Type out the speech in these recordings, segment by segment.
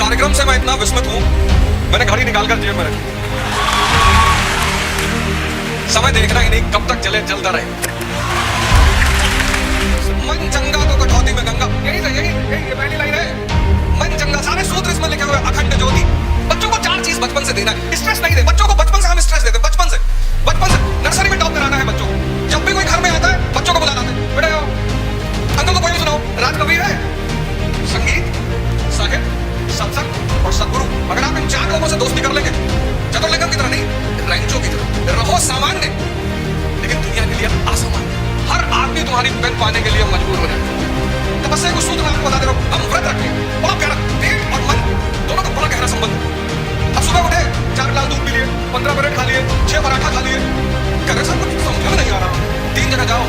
कार्यक्रम से मैं इतना विस्मित हूं, मैंने घड़ी निकालकर जेब में रखी। समय देखना ही नहीं, कब तक चले चलता रहे। मन चंगा तो कटौती में गंगा, यही ये पहली लाइन है। मन चंगा, सारे सूत्र इसमें लिखे हुए, अखंड ज्योति। बच्चों को 4 चीज बचपन से देना है। स्ट्रेस नहीं दे बच्चों को, बचपन से हम स्ट्रेस देते हैं। बचपन से नर्सरी में टॉप कराना है बच्चों को। जब भी कोई घर में आता है बच्चों को बुलाना है, बेटा आओ अंकल को पोएम सुनाओ। राजकवि है, संगीत, साहित्य, सत्संग और सद्गुरु। अगर आप इन 4 लोगों से दोस्ती कर लेंगे, चतुर्लिंगम की तरह नहीं, रैंचो की तरह रहो सामान्य लेकिन दुनिया के लिए असामान्य। हर आदमी तुम्हारी पेन पाने के लिए मजबूर हो जाए। तपस्या को सूत्र में आपको बता दे रहा हूं, हम व्रत रखें। बड़ा प्यारा, पेट और मन दोनों का बड़ा गहरा संबंध है। अब सुबह उठे, 4 गिलास दूध पी लिए, 15 ब्रेड खा लिए, 6 पराठा खा लिए। क्या सब कुछ समझ में नहीं आ रहा। 3 जगह जाओ,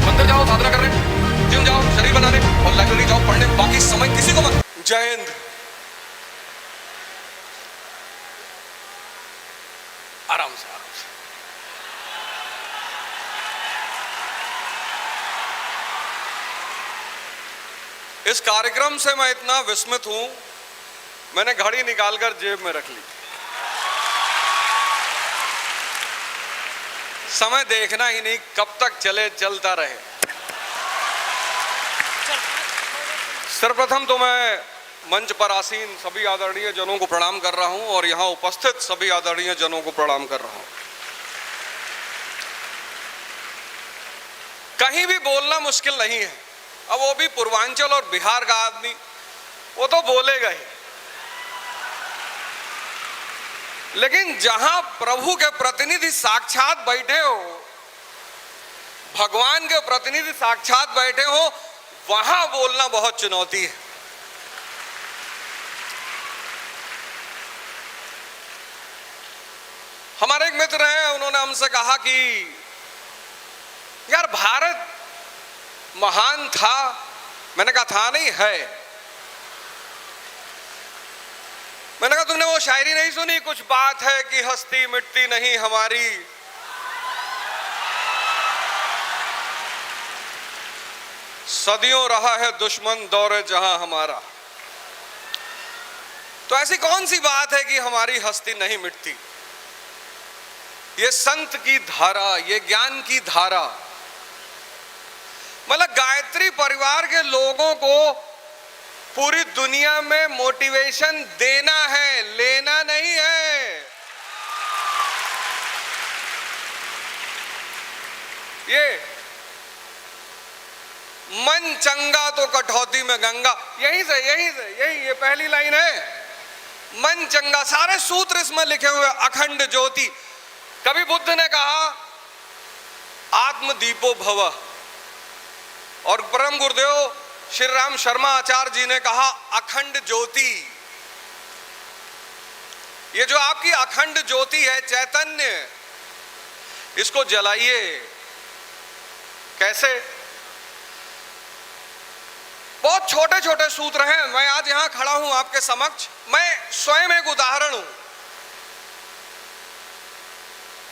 मंदिर जाओ साधना करने, जिम जाओ शरीर बनाने, और लाइब्रेरी जाओ पढ़ने, बाकी समय किसी को मत। जय हिंद। आराम से इस कार्यक्रम से मैं इतना विस्मित हूं, मैंने घड़ी निकालकर जेब में रख ली। समय देखना ही नहीं, कब तक चले चलता रहे। सर्वप्रथम तो मैं मंच पर आसीन सभी आदरणीय जनों को प्रणाम कर रहा हूं और यहां उपस्थित सभी आदरणीय जनों को प्रणाम कर रहा हूं। कहीं भी बोलना मुश्किल नहीं है। अब वो भी पूर्वांचल और बिहार का आदमी, वो तो बोलेगा ही। लेकिन जहां प्रभु के प्रतिनिधि साक्षात बैठे हो, भगवान के प्रतिनिधि साक्षात बैठे हो, वहां बोलना बहुत चुनौती है। हमारे एक मित्र हैं, उन्होंने हमसे कहा कि यार भारत महान था। मैंने कहा था नहीं है। मैंने कहा तुमने वो शायरी नहीं सुनी, कुछ बात है कि हस्ती मिटती नहीं हमारी। सदियों रहा है दुश्मन दौरे जहां हमारा। तो ऐसी कौन सी बात है कि हमारी हस्ती नहीं मिटती। ये संत की धारा, ये ज्ञान की धारा, मतलब गायत्री परिवार के लोगों को पूरी दुनिया में मोटिवेशन देना है, लेना नहीं है। ये मन चंगा तो कटौती में गंगा, यही ये पहली लाइन है। मन चंगा, सारे सूत्र इसमें लिखे हुए, अखंड ज्योति। कभी बुद्ध ने कहा आत्मदीपो भव, और परम गुरुदेव श्री राम शर्मा आचार्य जी ने कहा अखंड ज्योति। ये जो आपकी अखंड ज्योति है, चैतन्य, इसको जलाइए। कैसे? बहुत छोटे छोटे सूत्र हैं। मैं आज यहां खड़ा हूं आपके समक्ष, मैं स्वयं एक उदाहरण हूं।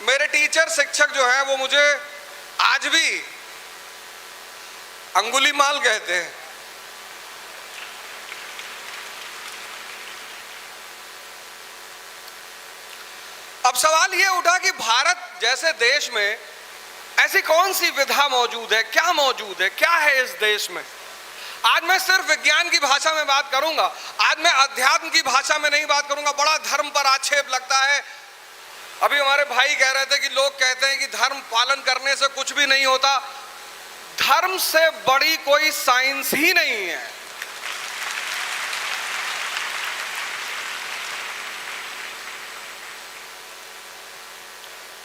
मेरे टीचर शिक्षक जो हैं वो मुझे आज भी अंगुलीमाल कहते हैं। अब सवाल यह उठा कि भारत जैसे देश में ऐसी कौन सी विधा मौजूद है, क्या मौजूद है, क्या है इस देश में। आज मैं सिर्फ विज्ञान की भाषा में बात करूंगा, आज मैं अध्यात्म की भाषा में नहीं बात करूंगा। बड़ा धर्म पर आक्षेप लगता है। अभी हमारे भाई कह रहे थे कि लोग कहते हैं कि धर्म पालन करने से कुछ भी नहीं होता। धर्म से बड़ी कोई साइंस ही नहीं है।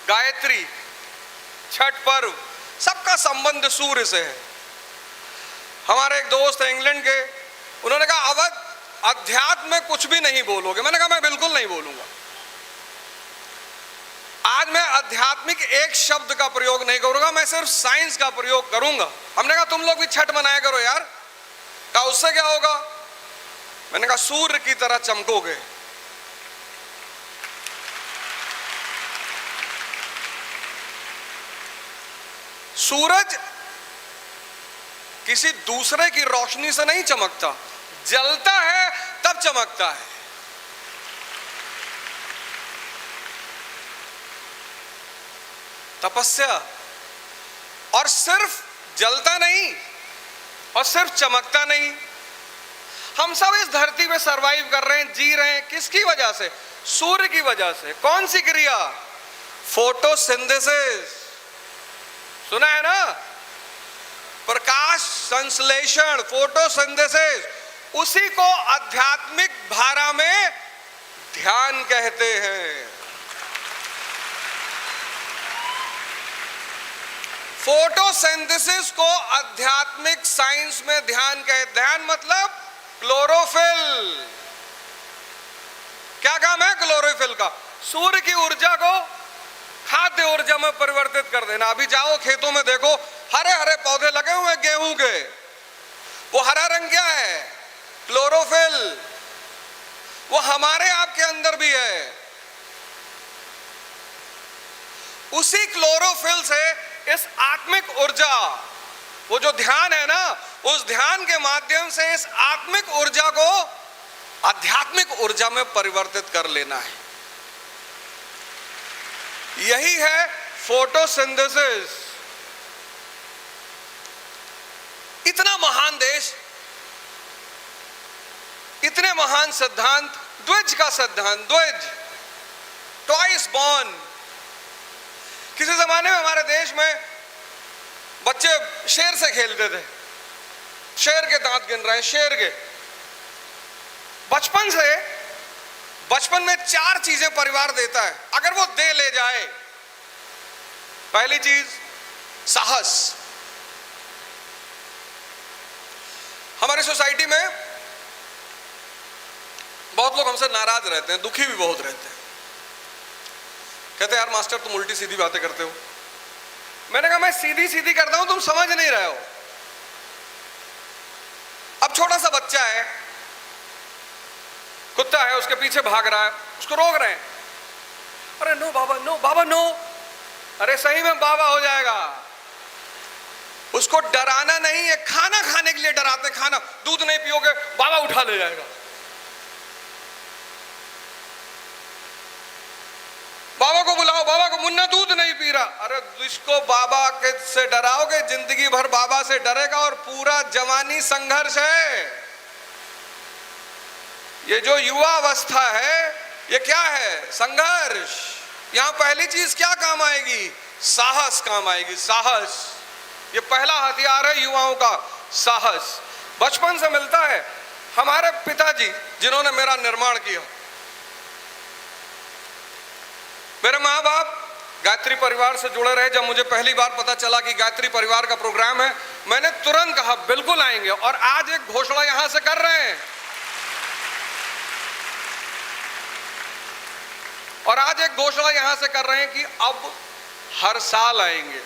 गायत्री, छठ पर्व, सबका संबंध सूर्य से है। हमारे एक दोस्त है इंग्लैंड के, उन्होंने कहा अवध अध्यात्म में कुछ भी नहीं बोलोगे। मैंने कहा मैं बिल्कुल नहीं बोलूंगा। आज मैं आध्यात्मिक एक शब्द का प्रयोग नहीं करूंगा, मैं सिर्फ साइंस का प्रयोग करूंगा। हमने कहा तुम लोग भी छठ मनाया करो यार। कहा उससे क्या होगा? मैंने कहा सूर्य की तरह चमकोगे। सूरज किसी दूसरे की रोशनी से नहीं चमकता, जलता है तब चमकता है। तपस्या, और सिर्फ जलता नहीं और सिर्फ चमकता नहीं, हम सब इस धरती पे सरवाइव कर रहे हैं, जी रहे हैं, किसकी वजह से? सूर्य की वजह से। कौन सी क्रिया? फोटोसिंथेसिस। सुना है ना? प्रकाश संश्लेषण, फोटोसिंथेसिस। उसी को आध्यात्मिक भाषा में ध्यान कहते हैं। फोटोसिंथेसिस को आध्यात्मिक साइंस में ध्यान कहते। ध्यान मतलब क्लोरोफिल। क्या काम है क्लोरोफिल का? सूर्य की ऊर्जा को खाद्य ऊर्जा में परिवर्तित कर देना। अभी जाओ खेतों में देखो, हरे हरे पौधे लगे हुए हैं गेहूं के, वो हरा रंग क्या है? क्लोरोफिल। वो हमारे आपके अंदर भी है। उसी क्लोरोफिल से इस आत्मिक ऊर्जा, वो जो ध्यान है ना, उस ध्यान के माध्यम से इस आत्मिक ऊर्जा को आध्यात्मिक ऊर्जा में परिवर्तित कर लेना है। यही है फोटोसिंथेसिस। इतना महान देश, इतने महान सिद्धांत, द्विज का सिद्धांत, द्विज, ट्वाइस बॉर्न। किसी जमाने में हमारे देश में बच्चे शेर से खेलते थे, शेर के दांत गिन रहे हैं, शेर के। बचपन में 4 चीजें परिवार देता है, अगर वो दे ले जाए। पहली चीज साहस। हमारी सोसाइटी में बहुत लोग हमसे नाराज रहते हैं, दुखी भी बहुत रहते हैं। कहते हैं यार मास्टर तुम उल्टी सीधी बातें करते हो। मैंने कहा मैं सीधी सीधी करता हूं, तुम समझ नहीं रहे हो। अब छोटा सा बच्चा है, कुत्ता है, उसके पीछे भाग रहा है, उसको रोक रहे हैं। अरे नो बाबा, नो बाबा, नो। अरे सही में बाबा हो जाएगा। उसको डराना नहीं है, खाना खाने के लिए डराते। खाना, दूध नहीं पियोगे बाबा उठा ले जाएगा। बाबा को बुलाओ, बाबा को, मुन्ना दूध नहीं पी रहा। अरे इसको बाबा के से डराओगे, जिंदगी भर बाबा से डरेगा और पूरा जवानी संघर्ष है। ये जो युवा अवस्था है, ये क्या है? संघर्ष। यहां पहली चीज क्या काम आएगी? साहस काम आएगी। साहस, ये पहला हथियार है युवाओं का, साहस। बचपन से मिलता है। हमारे पिताजी जिन्होंने मेरा निर्माण किया, मेरे माँ बाप गायत्री परिवार से जुड़े रहे। जब मुझे पहली बार पता चला कि गायत्री परिवार का प्रोग्राम है, मैंने तुरंत कहा बिल्कुल आएंगे। और आज एक घोषणा यहां से कर रहे हैं, और आज एक घोषणा यहां से कर रहे हैं कि अब हर साल आएंगे।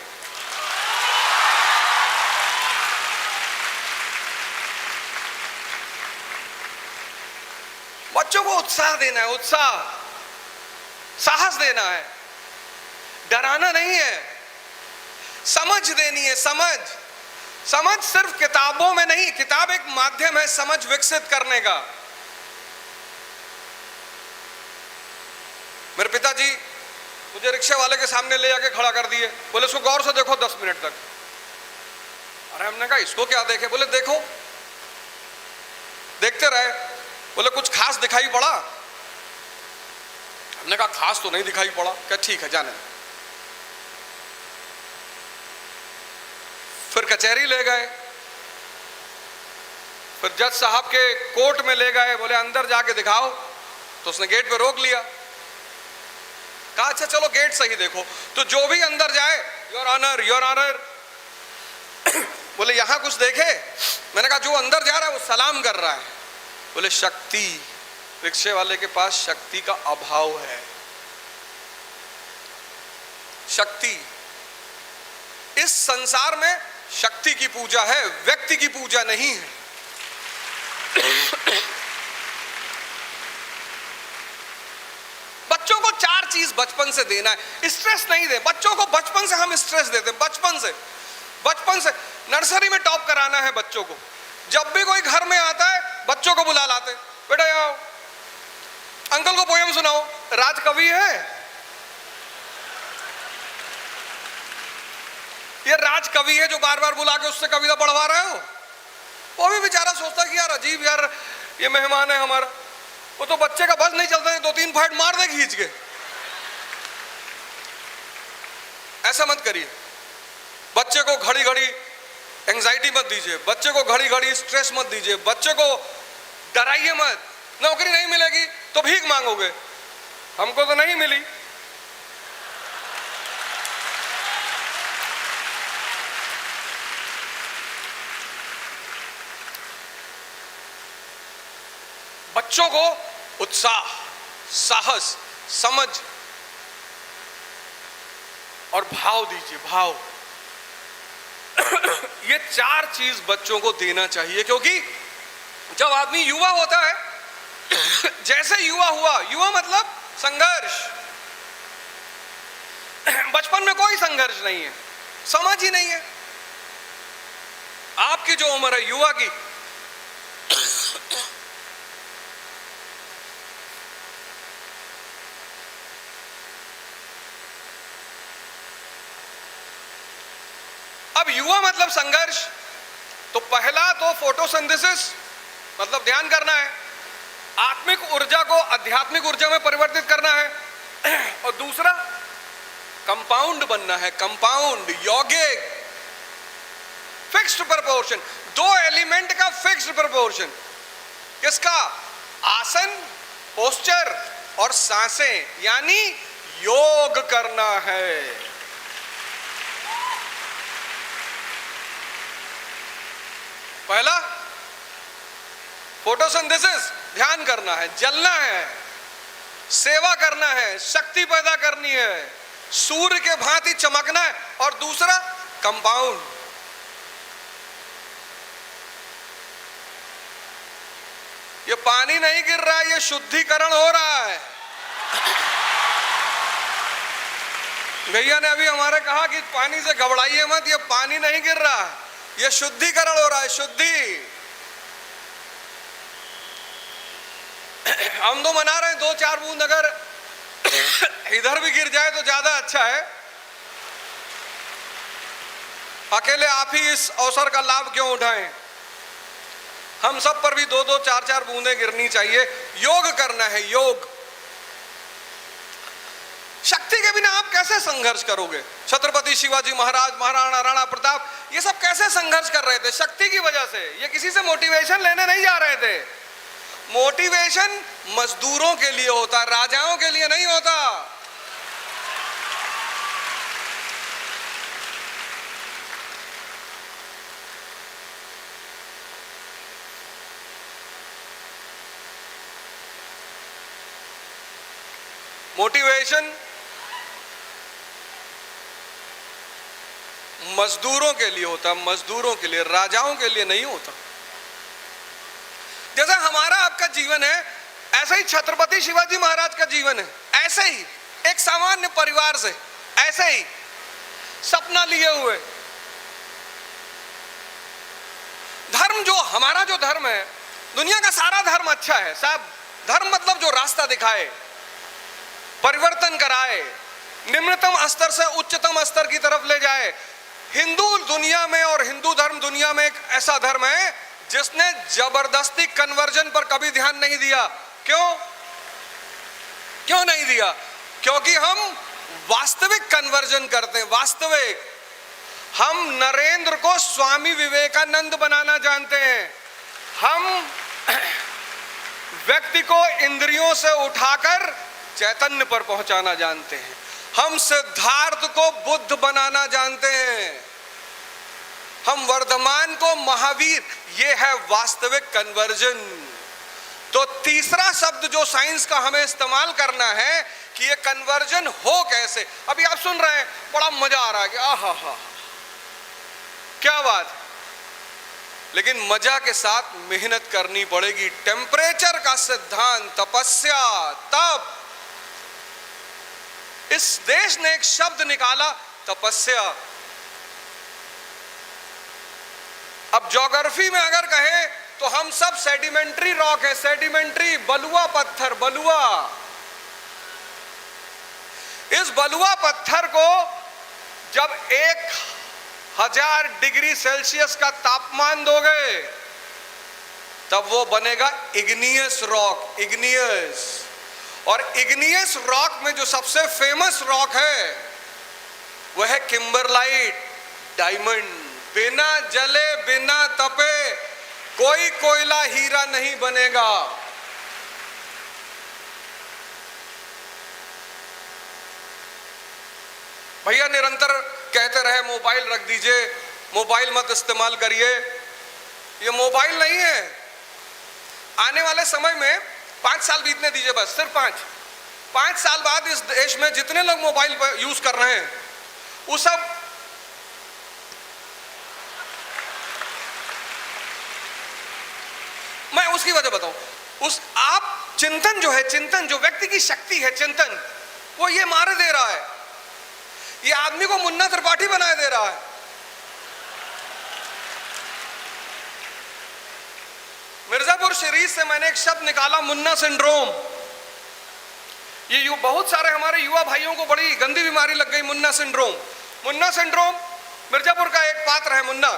बच्चों को उत्साह देना है, उत्साह, साहस देना है, डराना नहीं है, समझ देनी है। समझ सिर्फ किताबों में नहीं, किताब एक माध्यम है समझ विकसित करने का। मेरे पिताजी मुझे रिक्शे वाले के सामने ले जाके खड़ा कर दिए, बोले इसको गौर से देखो 10 मिनट तक। अरे हमने कहा इसको क्या देखे? बोले देखो। देखते रहे, बोले कुछ खास दिखाई पड़ा? हमने कहा खास तो नहीं दिखाई पड़ा। क्या ठीक है जाने। फिर कचहरी ले गए, फिर जज साहब के कोर्ट में ले गए, बोले अंदर जाके दिखाओ। तो उसने गेट पे रोक लिया, कहा अच्छा चलो गेट सही देखो। तो जो भी अंदर जाए, योर ऑनर, योर ऑनर। बोले यहां कुछ देखे? मैंने कहा जो अंदर जा रहा है वो सलाम कर रहा है। बोले शक्ति, रिक्शे वाले के पास शक्ति का अभाव है। शक्ति, इस संसार में शक्ति की पूजा है, व्यक्ति की पूजा नहीं है। बच्चों को 4 चीज बचपन से देना है। स्ट्रेस नहीं दे बच्चों को। बचपन से हम स्ट्रेस देते हैं, बचपन से नर्सरी में टॉप कराना है बच्चों को। जब भी कोई घर में आता है बच्चों को बुला लाते, बेटा बेटा आओ, अंकल को पोयम सुनाओ। राज कवि है, ये राज कवि है जो बार बार बुला के उससे कविता पढ़वा रहे हो। वो भी बेचारा सोचता कि यार अजीब, यार ये मेहमान है हमारा। वो तो बच्चे का बस नहीं चलता है, 2-3 फाइट मार दे खींच के। ऐसा मत करिए। बच्चे को घड़ी घड़ी एंजाइटी मत दीजिए, बच्चे को घड़ी घड़ी स्ट्रेस मत दीजिए, बच्चे को डराइए मत। नौकरी नहीं मिलेगी तो भीख मांगोगे, हमको तो नहीं मिली। बच्चों को उत्साह, साहस, समझ और भाव दीजिए, भाव। ये 4 चीज बच्चों को देना चाहिए, क्योंकि जब आदमी युवा होता है, जैसे युवा हुआ, युवा मतलब संघर्ष। बचपन में कोई संघर्ष नहीं है, समझ ही नहीं है। आपकी जो उम्र है युवा की, अब युवा मतलब संघर्ष। तो पहला तो फोटोसिंथेसिस मतलब ध्यान करना है, आत्मिक ऊर्जा को आध्यात्मिक ऊर्जा में परिवर्तित करना है। और दूसरा कंपाउंड बनना है, कंपाउंड, यौगिक, फिक्स्ड प्रपोर्शन। 2 एलिमेंट का फिक्स्ड प्रपोर्शन। किसका? आसन, पोस्चर और सांसें, यानी योग करना है। पहला फोटोसिंथेसिस, ध्यान करना है, जलना है, सेवा करना है, शक्ति पैदा करनी है, सूर्य के भांति चमकना है। और दूसरा कंपाउंड, ये पानी नहीं गिर रहा है, ये शुद्धिकरण हो रहा है। भैया ने अभी हमारे कहा कि पानी से घबराइए मत, ये पानी नहीं गिर रहा है, ये शुद्धिकरण हो रहा है, शुद्धि। हम तो मना रहे हैं 2-4 बूंद अगर इधर भी गिर जाए तो ज्यादा अच्छा है। अकेले आप ही इस अवसर का लाभ क्यों उठाएं? हम सब पर भी 2-2, 4-4 बूंदें गिरनी चाहिए। योग करना है, योग। शक्ति के बिना आप कैसे संघर्ष करोगे? छत्रपति शिवाजी महाराज, महाराणा राणा प्रताप, ये सब कैसे संघर्ष कर रहे थे? शक्ति की वजह से। ये किसी से मोटिवेशन लेने नहीं जा रहे थे। मोटिवेशन मजदूरों के लिए होता, राजाओं के लिए नहीं होता। मोटिवेशन मजदूरों के लिए होता, मजदूरों के लिए, राजाओं के लिए नहीं होता। जैसा हमारा आपका जीवन है, ऐसा ही छत्रपति शिवाजी महाराज का जीवन है। ऐसे ही एक सामान्य परिवार से, ऐसे ही सपना लिए हुए। धर्म जो हमारा जो धर्म है, दुनिया का सारा धर्म अच्छा है साहब। धर्म मतलब जो रास्ता दिखाए, परिवर्तन कराए, निम्नतम स्तर से उच्चतम स्तर की तरफ ले जाए। हिंदू दुनिया में और हिंदू धर्म दुनिया में एक ऐसा धर्म है जिसने जबरदस्ती कन्वर्जन पर कभी ध्यान नहीं दिया। क्यों नहीं दिया? क्योंकि हम वास्तविक कन्वर्जन करते हैं, वास्तविक। हम नरेंद्र को स्वामी विवेकानंद बनाना जानते हैं। हम व्यक्ति को इंद्रियों से उठाकर चैतन्य पर पहुंचाना जानते हैं। हम सिद्धार्थ को बुद्ध बनाना जानते हैं। हम वर्धमान को महावीर। ये है वास्तविक कन्वर्जन। तो तीसरा शब्द जो साइंस का हमें इस्तेमाल करना है कि ये कन्वर्जन हो कैसे। अभी आप सुन रहे हैं, बड़ा मजा आ रहा है कि आहा हा, क्या बात। लेकिन मजा के साथ मेहनत करनी पड़ेगी। टेम्परेचर का सिद्धांत, तपस्या, तप। इस देश ने एक शब्द निकाला, तपस्या। अब ज्योग्राफी में अगर कहे तो हम सब सेडिमेंट्री रॉक है, सेडिमेंट्री बलुआ पत्थर, बलुआ। इस बलुआ पत्थर को जब 1000 डिग्री सेल्सियस का तापमान दोगे तब वो बनेगा इग्नियस रॉक, इग्नियस। और इग्नियस रॉक में जो सबसे फेमस रॉक है वह है किम्बरलाइट, डायमंड। बिना जले बिना तपे कोई कोयला हीरा नहीं बनेगा। भैया निरंतर कहते रहे मोबाइल रख दीजिए, मोबाइल मत इस्तेमाल करिए। ये मोबाइल नहीं है। आने वाले समय में 5 साल बीतने दीजिए, बस सिर्फ 5 साल बाद इस देश में जितने लोग मोबाइल यूज कर रहे हैं वो सब मैं उसकी वजह बताऊं। उस आप चिंतन जो है, चिंतन जो व्यक्ति की शक्ति है, चिंतन वो ये मार दे रहा है। ये आदमी को मुन्ना त्रिपाठी बनाए दे रहा है। मिर्जापुर सीरीज से मैंने एक शब्द निकाला, मुन्ना सिंड्रोम। ये बहुत सारे हमारे युवा भाइयों को बड़ी गंदी बीमारी लग गई, मुन्ना सिंड्रोम। मुन्ना सिंड्रोम मिर्जापुर का एक पात्र है मुन्ना।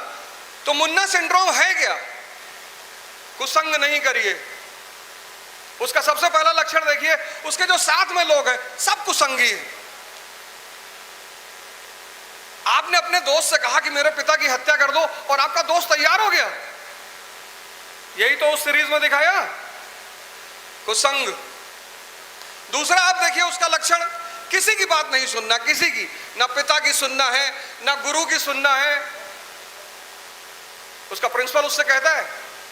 तो मुन्ना सिंड्रोम है क्या? कुसंग नहीं करिए। उसका सबसे पहला लक्षण देखिए, उसके जो साथ में लोग हैं सब कुसंगी हैं। आपने अपने दोस्त से कहा कि मेरे पिता की हत्या कर दो और आपका दोस्त तैयार हो गया। यही तो उस सीरीज में दिखाया, कुसंग। दूसरा आप देखिए उसका लक्षण, किसी की बात नहीं सुनना, किसी की, ना पिता की सुनना है ना गुरु की सुनना है। उसका प्रिंसिपल उससे कहता है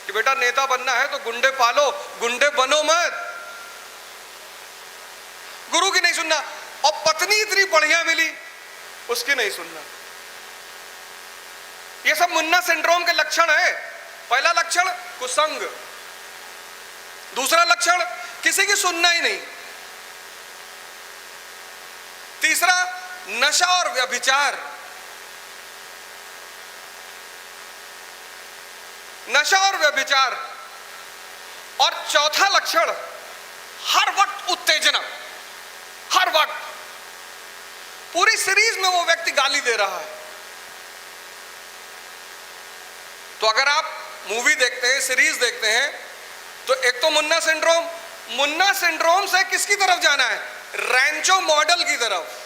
कि बेटा नेता बनना है तो गुंडे पालो, गुंडे बनो मत। गुरु की नहीं सुनना। और पत्नी इतनी बढ़िया मिली, उसकी नहीं सुनना। ये सब मुन्ना सिंड्रोम के लक्षण है। पहला लक्षण कुसंग, दूसरा लक्षण किसी की सुनना ही नहीं, तीसरा नशा और व्यभिचार, नशा और व्यभिचार, और चौथा लक्षण हर वक्त उत्तेजना, हर वक्त। पूरी सीरीज में वो व्यक्ति गाली दे रहा है। तो अगर आप मूवी देखते हैं, सीरीज देखते हैं, तो एक तो मुन्ना सिंड्रोम, मुन्ना सिंड्रोम से किसकी तरफ जाना है? रैंचो मॉडल की तरफ।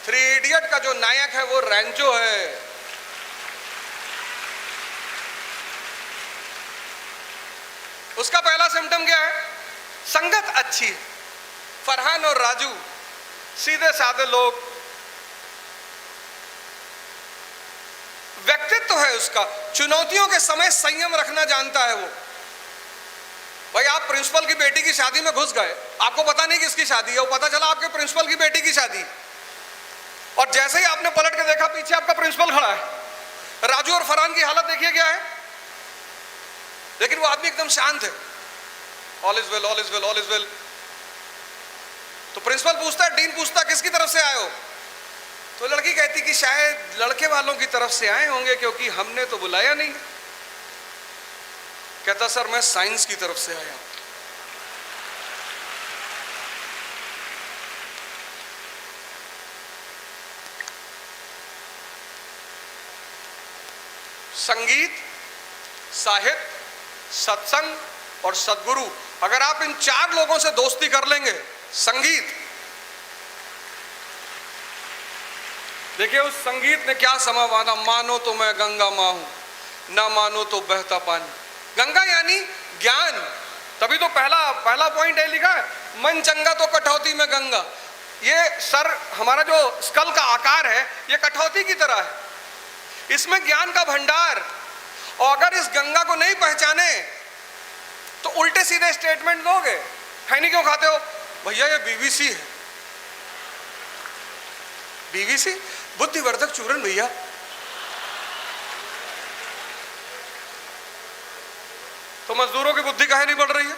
3 इडियट का जो नायक है वो रैंचो है। उसका पहला सिम्टम क्या है? संगत अच्छी। फरहान और राजू सीधे साधे लोग। व्यक्तित्व है उसका, चुनौतियों के समय संयम रखना जानता है वो। भाई आप प्रिंसिपल की बेटी की शादी में घुस गए, आपको पता नहीं किसकी शादी है, वो पता चला आपके प्रिंसिपल की बेटी की शादी। और जैसे ही आपने पलट के देखा पीछे आपका प्रिंसिपल खड़ा है। राजू और फरहान की हालत देखिए क्या है। लेकिन वो आदमी एकदम शांत है, all is well, all is well, all is well. तो प्रिंसिपल पूछता है, डीन पूछता किसकी तरफ से आए हो? तो लड़की कहती कि शायद लड़के वालों की तरफ से आए होंगे क्योंकि हमने तो बुलाया नहीं। कहता सर मैं साइंस की तरफ से आया हूं। संगीत, साहित्य, सत्संग और सद्गुरु, अगर आप इन 4 लोगों से दोस्ती कर लेंगे। संगीत, देखिए उस संगीत ने क्या समा बांधा, मानो तो मैं गंगा मां हूं, ना मानो तो बहता पानी। गंगा यानी ज्ञान। तभी तो पहला पॉइंट है लिखा है, मन चंगा तो कठौती में गंगा। ये सर हमारा जो स्कल का आकार है ये कठौती की तरह है, इसमें ज्ञान का भंडार। और अगर इस गंगा को नहीं पहचाने तो उल्टे सीधे स्टेटमेंट दोगे। खैनी क्यों खाते हो? भैया ये बीवीसी है। बीवीसी बुद्धिवर्धक चूर्ण भैया। तो मजदूरों की बुद्धि काहे नहीं बढ़ रही है?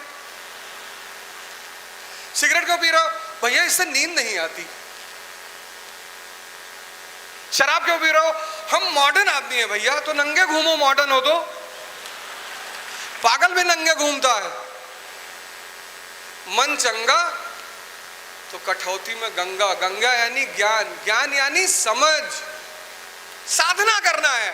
सिगरेट क्यों पी रहे हो? भैया इससे नींद नहीं आती। शराब क्यों पी रहे हो? हम मॉडर्न आदमी है भैया। तो नंगे घूमो, मॉडर्न हो तो। पागल भी नंगे घूमता है। मन चंगा तो कठौती में गंगा, गंगा यानी ज्ञान, ज्ञान यानी समझ, साधना करना है।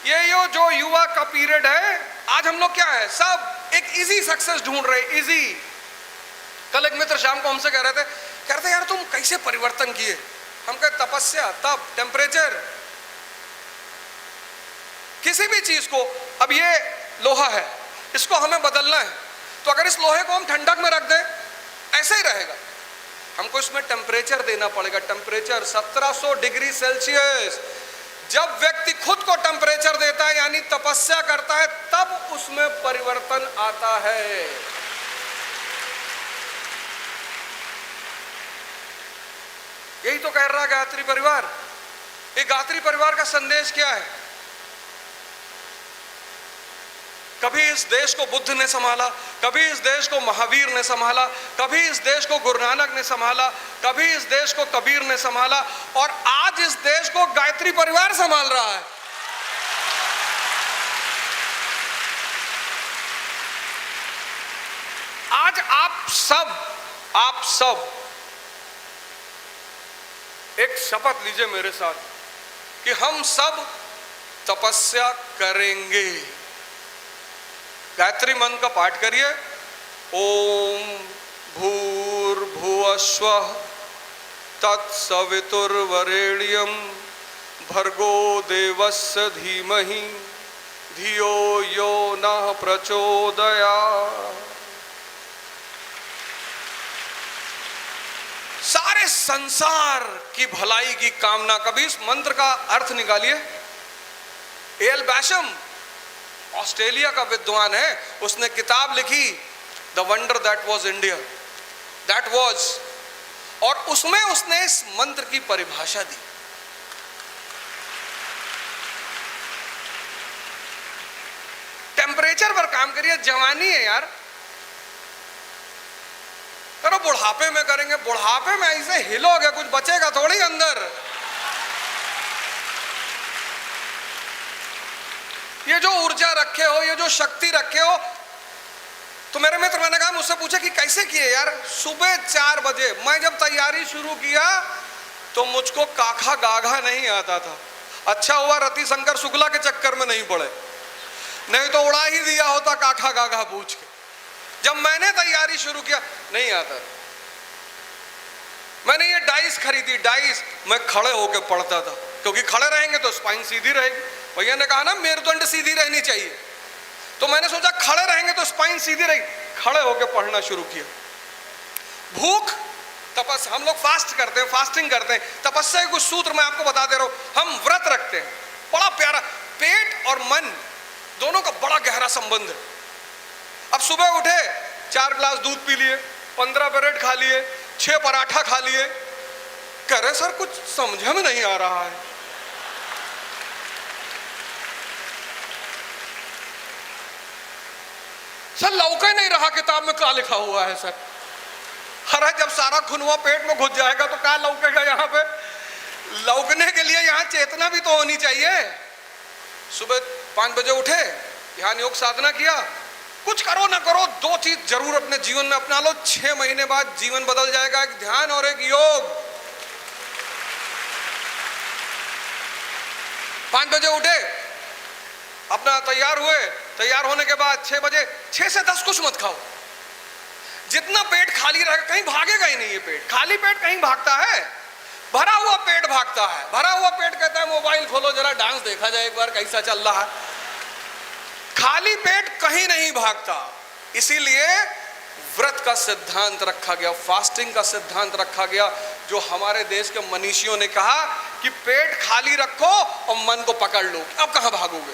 ये जो युवा का पीरियड है, आज हम लोग क्या है, सब एक इजी सक्सेस ढूंढ रहे, इजी। कल एक मित्र शाम को हमसे कह रहे थे यार तुम कैसे परिवर्तन किए? हम कहे तपस्या, तप, टेम्परेचर, किसी भी चीज को। अब ये लोहा है, इसको हमें बदलना है, तो अगर इस लोहे को हम ठंडक में रख दें ऐसे ही रहेगा। हमको इसमें टेम्परेचर देना पड़ेगा, टेम्परेचर 1700 डिग्री सेल्सियस। जब व्यक्ति खुद को टेम्परेचर देता है यानी तपस्या करता है, तब उसमें परिवर्तन आता है। यही तो कह रहा गायत्री परिवार। ये गायत्री परिवार का संदेश क्या है? कभी इस देश को बुद्ध ने संभाला, कभी इस देश को महावीर ने संभाला, कभी इस देश को गुरु नानक ने संभाला, कभी इस देश को कबीर ने संभाला, और आज इस देश को गायत्री परिवार संभाल रहा है। आज आप सब एक शपथ लीजिए मेरे साथ कि हम सब तपस्या करेंगे। गायत्री मंत्र का पाठ करिए। ओम भूर्भुवस्वः तत्सवितुर्वरेण्यं भर्गो देवस्य धीमहि धियो यो नः प्रचोदयात्। सारे संसार की भलाई की कामना। कभी इस मंत्र का अर्थ निकालिए। एल बैशम ऑस्ट्रेलिया का विद्वान है, उसने किताब लिखी the wonder that was India, that was, और उसमें उसने इस मंत्र की परिभाषा दी। टेम्परेचर पर काम करिए, जवानी है यार, करो बुढ़ापे में करेंगे, बुढ़ापे में ऐसे हिलोगे कुछ बचेगा थोड़ी अंदर। ये जो ऊर्जा रखे हो, ये जो शक्ति रखे हो, तो मेरे मित्र, मैंने कहा, मुझसे पूछे कि कैसे किए यार। सुबह 4 बजे मैं जब तैयारी शुरू किया तो मुझको काखा गाघा नहीं आता था। अच्छा हुआ रतिशंकर शुक्ला के चक्कर में नहीं पड़े, नहीं तो उड़ा ही दिया होता काखा गाघा पूछ के। जब मैंने तैयारी शुरू किया नहीं आता। मैंने ये डाइस खरीदी, डाइस मैं खड़े होकर पढ़ता था, क्योंकि खड़े रहेंगे तो स्पाइन सीधी रहेगी। भैया ने कहा ना मेरुदंड सीधी रहनी चाहिए, तो मैंने सोचा खड़े रहेंगे तो स्पाइन सीधी रहेगी, खड़े होकर पढ़ना शुरू किया। भूख तपस्या, हम लोग फास्ट करते हैं, फास्टिंग करते हैं। तपस्या के कुछ सूत्र मैं आपको बता दे रहा हूं। हम व्रत रखते हैं, बड़ा प्यारा। पेट और मन दोनों का बड़ा गहरा संबंध है। अब सुबह उठे, 4 गिलास दूध पी लिए, 15 ब्रेड खा लिए, 6 पराठा खा लिए, कह रहे सर कुछ समझ में नहीं आ रहा है। सर लौके नहीं रहा किताब में क्या लिखा हुआ है सर। अरे जब सारा खुनवा पेट में घुस जाएगा तो क्या लौकेगा यहाँ पे? लौकने के लिए यहाँ चेतना भी तो होनी चाहिए। सुबह 5 बजे उठे, ध्यान योग साधना किया। कुछ करो ना करो, 2 चीज जरूर अपने जीवन में अपना लो, 6 महीने बाद जीवन बदल जाएगा। एक ध्यान और एक योग। 5 बजे उठे, अपना तैयार हुए, तैयार होने के बाद 6 बजे, 6 से 10 कुछ मत खाओ। जितना पेट खाली रहेगा, कहीं भागेगा ही नहीं। ये पेट खाली पेट कहीं भागता है, भरा हुआ पेट भागता है। भरा हुआ पेट कहता है मोबाइल खोलो जरा, डांस देखा जाए एक बार कैसा चल रहा है। खाली पेट कहीं नहीं भागता। इसीलिए व्रत का सिद्धांत रखा गया, फास्टिंग का सिद्धांत रखा गया, जो हमारे देश के मनीषियों ने कहा कि पेट खाली रखो और मन को पकड़ लो। अब कहां भागोगे?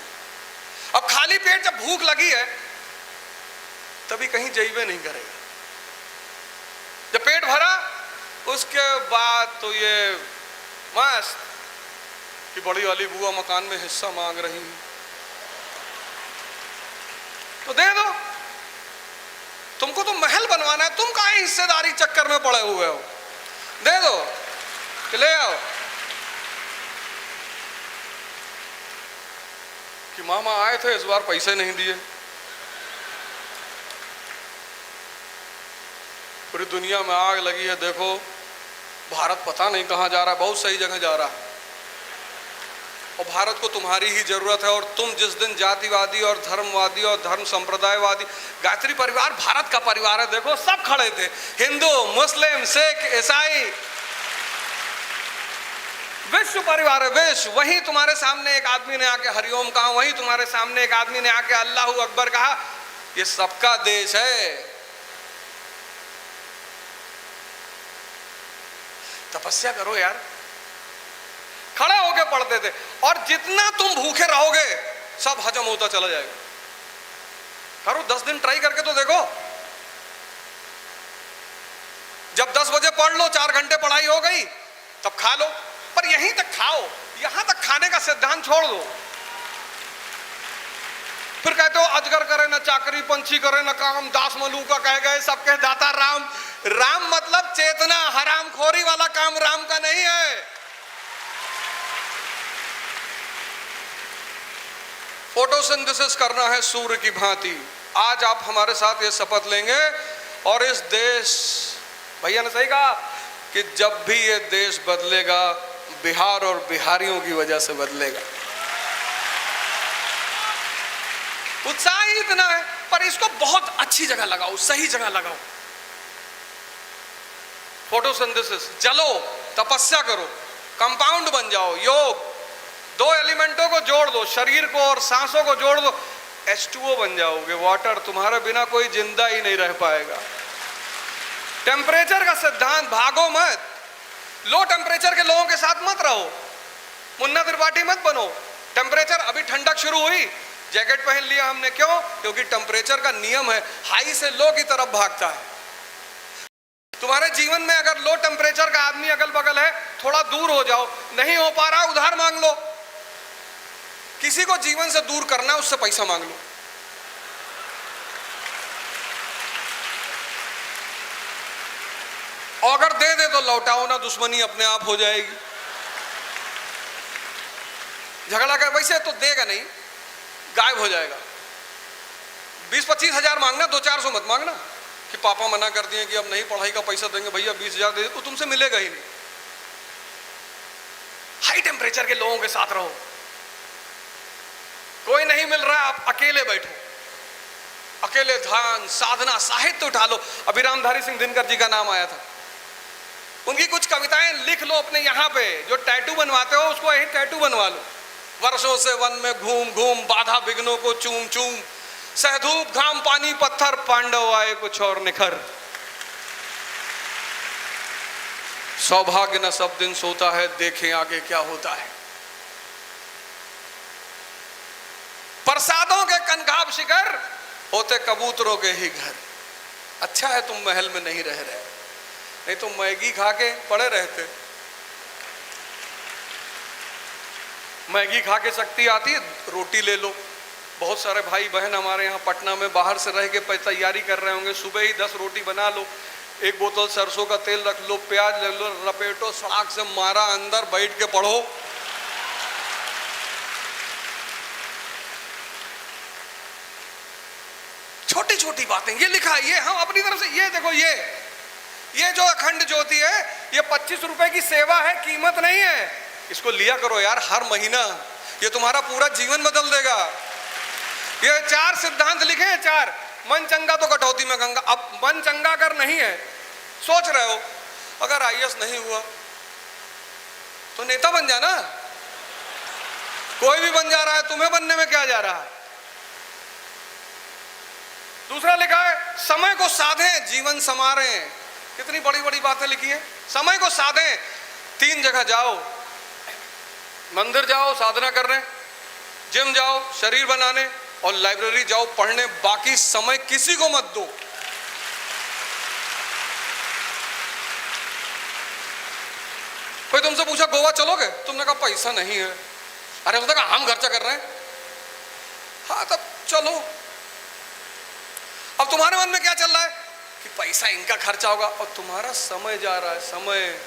अब खाली पेट जब भूख लगी है तभी कहीं जइबे नहीं करेगा। जब पेट भरा उसके बाद तो ये मस्त कि बड़ी वाली बुआ मकान में हिस्सा मांग रही है, तो दे दो। तुमको तो महल बनवाना है, तुम काहे हिस्सेदारी चक्कर में पड़े हुए हो? दे दो कि ले आओ। कि मामा आए थे, इस बार पैसे नहीं दिए। पूरी दुनिया में आग लगी है, देखो भारत पता नहीं कहाँ जा रहा है, बहुत सही जगह जा रहा है। और भारत को तुम्हारी ही जरूरत है। और तुम जिस दिन जातिवादी और धर्मवादी और धर्म संप्रदायवादी, गायत्री परिवार भारत का परिवार है, देखो सब खड़े थे, हिंदू मुस्लिम सिख ईसाई, विश्व परिवार है, विश्व। वहीं तुम्हारे सामने एक आदमी ने आके हरिओम कहा, वहीं तुम्हारे सामने एक आदमी ने आके अल्लाहू अकबर कहा। ये सबका देश है। तपस्या करो यार। खड़े होके पढ़ते थे, और जितना तुम भूखे रहोगे सब हजम होता चला जाएगा। करो 10 दिन ट्राई करके तो देखो। जब 10 बजे पढ़ लो, 4 घंटे पढ़ाई हो गई, तब खा लो। पर यहीं तक खाओ, यहां तक खाने का सिद्धांत छोड़ दो। फिर कहते हो अजगर करे ना चाकरी, पंछी करे ना काम, दास मलूका कह गए सबके दाता राम। राम मतलब चेतना, हराम खोरी वाला काम राम का नहीं है। फोटोसिंथेसिस करना है सूर्य की भांति। आज आप हमारे साथ ये शपथ लेंगे, और इस देश, भैया ने सही कहा कि जब भी ये देश बदलेगा, बिहार और बिहारियों की वजह से बदलेगा। उत्साह ही इतना है, पर इसको बहुत अच्छी जगह लगाओ, सही जगह लगाओ। फोटोसिंथेसिस, जलो, तपस्या करो, कंपाउंड बन जाओ। योग, 2 एलिमेंटों को जोड़ दो, शरीर को और सांसों को जोड़ दो, H2O बन जाओगे, वाटर। तुम्हारे बिना कोई जिंदा ही नहीं रह पाएगा। टेम्परेचर का सिद्धांत, भागो मत, लो टेम्परेचर के लोगों के साथ मत रहो, मुन्ना त्रिपाठी मत बनो। टेम्परेचर अभी ठंडक शुरू हुई, जैकेट पहन लिया हमने, क्यों? क्योंकि टेम्परेचर का नियम है, हाई से लो की तरफ भागता है। तुम्हारे जीवन में अगर लो टेम्परेचर का आदमी अगल बगल है, थोड़ा दूर हो जाओ। नहीं हो पा रहा, उधार मांग लो। किसी को जीवन से दूर करना है, उससे पैसा मांग लो। और अगर दे दे तो लौटाओ ना, दुश्मनी अपने आप हो जाएगी। झगड़ा कर, वैसे तो देगा नहीं, गायब हो जाएगा। 20-25 हजार मांगना, 200-400 मत मांगना कि पापा मना कर दिए कि अब नहीं पढ़ाई का पैसा देंगे, भैया 20,000 दे, तो तुमसे मिलेगा ही नहीं। हाई टेम्परेचर के लोगों के साथ रहो। कोई नहीं मिल रहा, आप अकेले बैठो, अकेले ध्यान साधना साहित्य उठा लो। अभी रामधारी सिंह दिनकर जी का नाम आया था, उनकी कुछ कविताएं लिख लो अपने यहाँ पे। जो टैटू बनवाते हो उसको यही टैटू बनवा लो। वर्षों से वन में घूम घूम, बाधा विघ्नों को चूम चूम, सहधूप घाम पानी पत्थर, पांडव आए कुछ और निखर। सौभाग्य न सब दिन सोता है, देखें आगे क्या होता है। प्रसादों के कनकाब शिखर, होते कबूतरों के ही घर। अच्छा है तुम महल में नहीं रह रहे, नहीं तो मैगी खा के पड़े रहते। मैगी खा के शक्ति आती है, रोटी ले लो। बहुत सारे भाई बहन हमारे यहाँ पटना में बाहर से रह के तैयारी कर रहे होंगे, सुबह ही 10 रोटी बना लो, 1 बोतल सरसों का तेल रख लो, प्याज ले लो, लपेटो, सड़ाक से मारा, अंदर बैठ के पढ़ो। छोटी छोटी बातें, ये लिखा है, ये हम अपनी तरफ से, ये देखो, ये जो अखंड ज्योति है, ये 25 रुपए की सेवा है, कीमत नहीं है। इसको लिया करो यार हर महीना, ये तुम्हारा पूरा जीवन बदल देगा। ये 4 सिद्धांत लिखे हैं, 4। मन चंगा तो कटौती में गंगा। अब मन चंगा अगर नहीं है, सोच रहे हो अगर IAS नहीं हुआ तो नेता बन जाना। कोई भी बन जा रहा है, तुम्हें बनने में क्या जा रहा है। दूसरा लिखा है, समय को साधें जीवन संवारें। कितनी बड़ी बड़ी बातें लिखी हैं। समय को साधें, 3 जगह जाओ, मंदिर जाओ साधना करने, जिम जाओ शरीर बनाने, और लाइब्रेरी जाओ पढ़ने। बाकी समय किसी को मत दो। कोई तुमसे पूछा गोवा चलोगे, तुमने कहा पैसा नहीं है। अरे उसने कहा हम खर्चा कर रहे हैं। हाँ तब चलो। अब तुम्हारे मन में क्या चल रहा है कि पैसा इनका खर्चा होगा, और तुम्हारा समय जा रहा है। समय,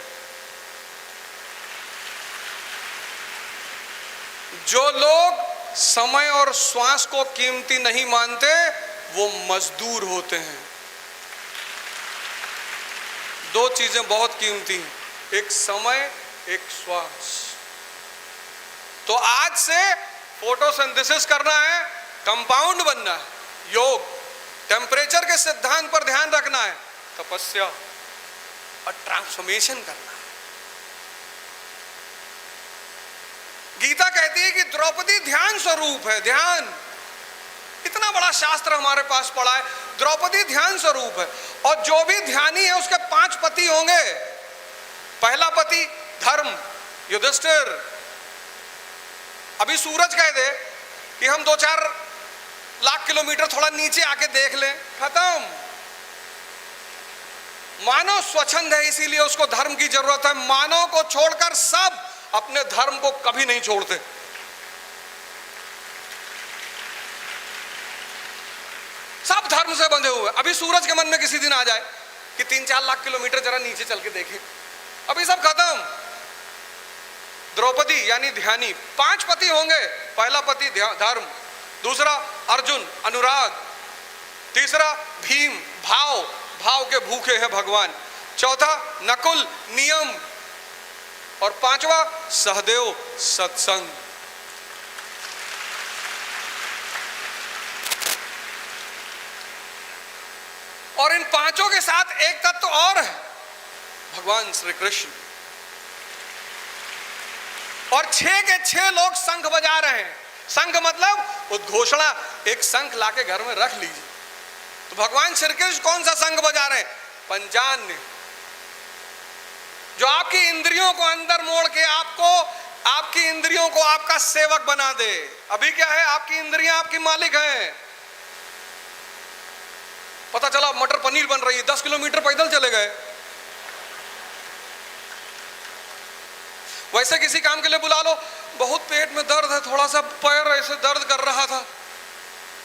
जो लोग समय और श्वास को कीमती नहीं मानते, वो मजदूर होते हैं। दो चीजें बहुत कीमती हैं, एक समय, एक श्वास। तो आज से फोटोसिंथेसिस करना है, कंपाउंड बनना है, योग, टेम्परेचर के सिद्धांत पर ध्यान रखना है, तपस्या और ट्रांसफॉर्मेशन करना है। गीता कहती है कि द्रौपदी ध्यान स्वरूप है। ध्यान, इतना बड़ा शास्त्र हमारे पास पड़ा है, द्रौपदी ध्यान स्वरूप है। और जो भी ध्यानी है उसके 5 पति होंगे। पहला पति धर्म, युधिष्ठिर। अभी सूरज कह दे कि हम 2-4 लाख किलोमीटर थोड़ा नीचे आके देख लें, खत्म। मानव स्वच्छंद है, इसीलिए उसको धर्म की जरूरत है। मानव को छोड़कर सब अपने धर्म को कभी नहीं छोड़ते। सब धर्म से बंधे हुए। अभी सूरज के मन में किसी दिन आ जाए कि 3-4 लाख किलोमीटर जरा नीचे चल के देखें, अभी सब खत्म। द्रौपदी यानी ध्यानी, 5 पति होंगे। पहला पति धर्म, दूसरा अर्जुन अनुराग, तीसरा भीम भाव, भाव के भूखे हैं भगवान, चौथा नकुल नियम, और 5वां सहदेव सत्संग। और इन 5 के साथ एक तत्व और है, भगवान श्री कृष्ण। और 6 के 6 लोग शंख बजा रहे हैं। शंख मतलब उद्घोषणा, एक शंख लाके घर में रख लीजिए। तो भगवान श्री कृष्ण कौन सा शंख बजा रहे हैं? पंचान्य, जो आपकी इंद्रियों को अंदर मोड़ के आपकी इंद्रियों को आपका सेवक बना दे। अभी क्या है, आपकी इंद्रियां आपकी मालिक हैं। पता चला मटर पनीर बन रही है, 10 किलोमीटर पैदल चले गए। वैसे किसी काम के लिए बुला लो, बहुत पेट में दर्द है, थोड़ा सा पैर ऐसे दर्द कर रहा था,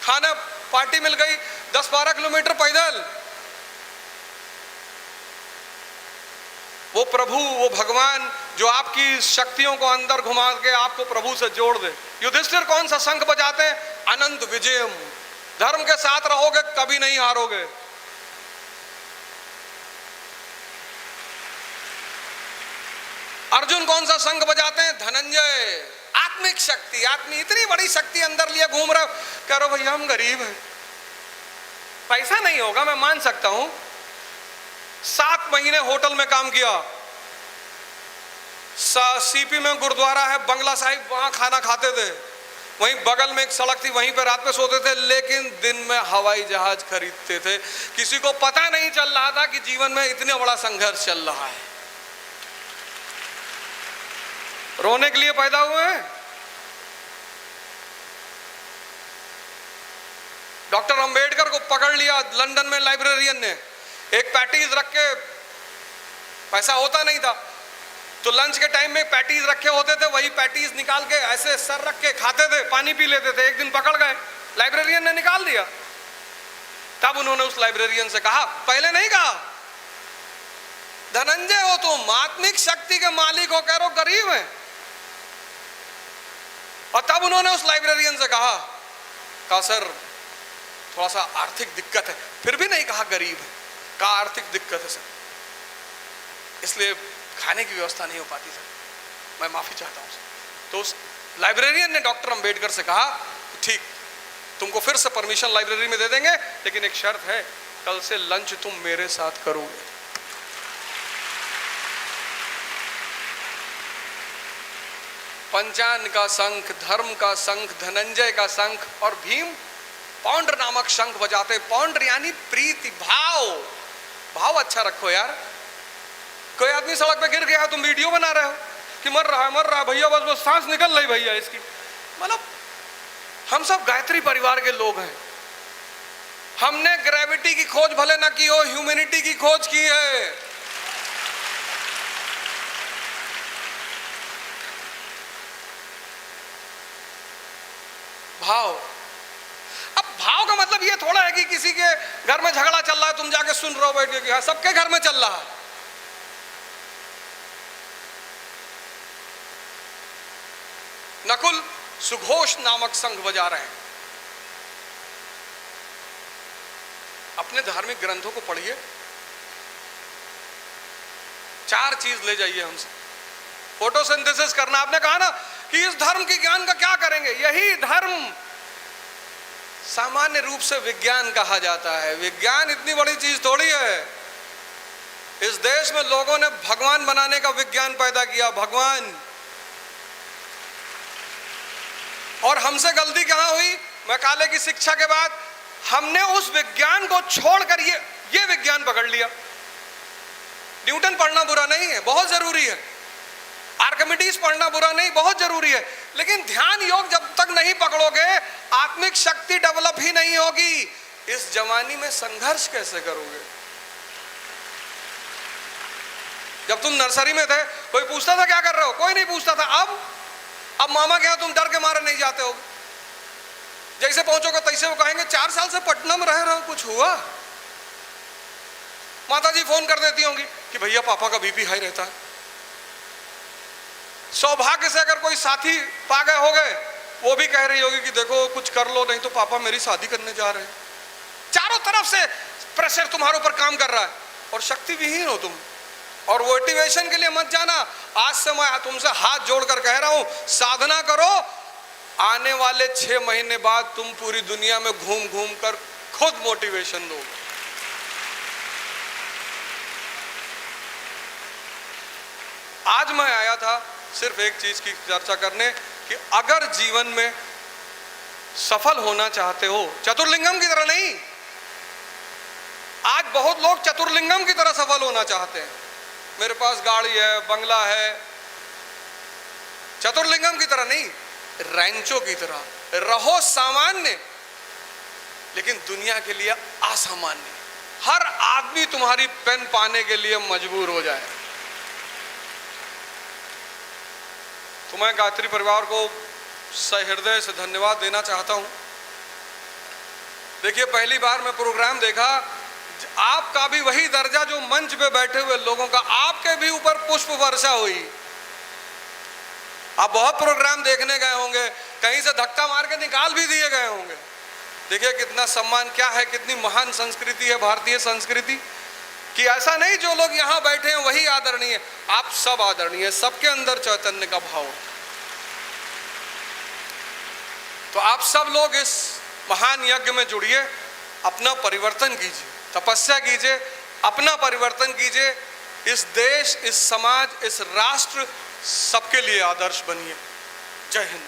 खाना पार्टी मिल गई, 10-12 किलोमीटर पैदल। वो प्रभु, वो भगवान जो आपकी शक्तियों को अंदर घुमा के आपको प्रभु से जोड़ दे। युधिष्ठिर कौन सा शंख बजाते हैं? अनंत विजयम। धर्म के साथ रहोगे कभी नहीं हारोगे। अर्जुन कौन सा शंख बजाते हैं? धनंजय। आत्मिक शक्ति, आत्मी इतनी बड़ी शक्ति अंदर लिए घूम रहे, कह रहे भैया हम गरीब हैं, पैसा नहीं होगा, मैं मान सकता हूं। 7 महीने होटल में काम किया, सीपी में गुरुद्वारा है बंगला साहिब, वहां खाना खाते थे, वहीं बगल में एक सड़क थी, वहीं पे रात में सोते थे, लेकिन दिन में हवाई जहाज खरीदते थे। किसी को पता नहीं चल रहा था कि जीवन में इतना बड़ा संघर्ष चल रहा है। रोने के लिए पैदा हुए हैं। डॉक्टर अंबेडकर को पकड़ लिया लंदन में लाइब्रेरियन ने, एक पैटीज रख के, पैसा होता नहीं था तो लंच के टाइम में पैटीज रखे होते थे, वही पैटीज निकाल के ऐसे सर रख के खाते थे, पानी पी लेते थे। एक दिन पकड़ गए, लाइब्रेरियन ने निकाल दिया। तब उन्होंने उस लाइब्रेरियन से कहा, पहले नहीं कहा, धनंजय हो तुम, आत्मिक शक्ति के मालिक हो, कह रहे हो गरीब है। और तब उन्होंने उस लाइब्रेरियन से कहा सर थोड़ा सा आर्थिक दिक्कत है, फिर भी नहीं कहा गरीब है, कहा आर्थिक दिक्कत है सर, इसलिए खाने की व्यवस्था नहीं हो पाती सर, मैं माफी चाहता हूं सर। तो उस लाइब्रेरियन ने डॉक्टर अंबेडकर से कहा, ठीक, तुमको फिर से परमिशन लाइब्रेरी में दे देंगे, लेकिन एक शर्त है, कल से लंच तुम मेरे साथ करोगे। पंचान का शंख, धर्म का शंख, धनंजय का शंख, और भीम पौंड्र नामक शंख बजाते। पौंड्र यानी प्रीति, भाव। भाव अच्छा रखो यार। कोई आदमी सड़क पे गिर गया, तुम वीडियो बना रहे हो कि मर रहा है भैया, बस सांस निकल रही भैया इसकी। मतलब हम सब गायत्री परिवार के लोग हैं। हमने ग्रेविटी की खोज भले ना की हो, ह्यूमैनिटी की खोज की है। भाव। अब भाव का मतलब ये थोड़ा है कि किसी के घर में झगड़ा चल रहा है, तुम जाके सुन रहे हो बैठ के, सबके घर में चल रहा है। नकुल सुघोष नामक संघ बजा रहे हैं। अपने धार्मिक ग्रंथों को पढ़िए, 4 चीज ले जाइए हमसे। फोटोसिंथेसिस करना, आपने कहा ना कि इस धर्म के ज्ञान का क्या करेंगे, यही धर्म सामान्य रूप से विज्ञान कहा जाता है। विज्ञान इतनी बड़ी चीज थोड़ी है। इस देश में लोगों ने भगवान बनाने का विज्ञान पैदा किया, भगवान। और हमसे गलती कहां हुई, मैकाले की शिक्षा के बाद हमने उस विज्ञान को छोड़कर ये विज्ञान पकड़ लिया। न्यूटन पढ़ना बुरा नहीं है, बहुत जरूरी है। आर्किमिडीज पढ़ना बुरा नहीं, बहुत जरूरी है। लेकिन ध्यान योग जब तक नहीं पकड़ोगे, आत्मिक शक्ति डेवलप ही नहीं होगी। इस जवानी में संघर्ष कैसे करोगे? जब तुम नर्सरी में थे, कोई पूछता था क्या कर रहे हो? कोई नहीं पूछता था। अब मामा के यहां तुम डर के मारे नहीं जाते हो। जैसे पहुंचोगे तैसे वो कहेंगे 4 साल से पटना में रह रहे हो, कुछ हुआ? माताजी फोन कर देती होंगी कि भैया पापा का बीपी हाई रहता है। सौभाग्य से अगर कोई साथी पा गए हो गए, वो भी कह रही होगी कि देखो कुछ कर लो, नहीं तो पापा मेरी शादी करने जा रहे हैं। चारों तरफ से प्रेशर तुम्हारे ऊपर काम कर रहा है और शक्ति विहीन हो तुम। और मोटिवेशन के लिए मत जाना। आज से मैं तुमसे हाथ जोड़कर कह रहा हूं, साधना करो। आने वाले 6 महीने बाद तुम पूरी दुनिया में घूम घूम कर खुद मोटिवेशन दो। आज मैं आया था सिर्फ एक चीज की चर्चा करने कि अगर जीवन में सफल होना चाहते हो, चतुर्लिंगम की तरह नहीं। आज बहुत लोग चतुर्लिंगम की तरह सफल होना चाहते हैं। मेरे पास गाड़ी है, बंगला है। चतुर्लिंगम की तरह नहीं, रैंचो की तरह रहो सामान्य, लेकिन दुनिया के लिए असामान्य। हर आदमी तुम्हारी पेन पाने के लिए मजबूर हो जाए। तो मैं गायत्री परिवार को सहृदय से धन्यवाद देना चाहता हूं। देखिए, पहली बार मैं प्रोग्राम देखा, आपका भी वही दर्जा जो मंच पे बैठे हुए लोगों का, आपके भी ऊपर पुष्प वर्षा हुई। आप बहुत प्रोग्राम देखने गए होंगे, कहीं से धक्का मार के निकाल भी दिए गए होंगे। देखिए कितना सम्मान, क्या है, कितनी महान संस्कृति है भारतीय संस्कृति कि ऐसा नहीं जो लोग यहाँ बैठे हैं वही आदरणीय, आप सब आदरणीय, सबके अंदर चैतन्य का भाव। तो आप सब लोग इस महान यज्ञ में जुड़िए, अपना परिवर्तन कीजिए, तपस्या कीजिए, अपना परिवर्तन कीजिए। इस देश, इस समाज, इस राष्ट्र, सबके लिए आदर्श बनिए। जय हिंद।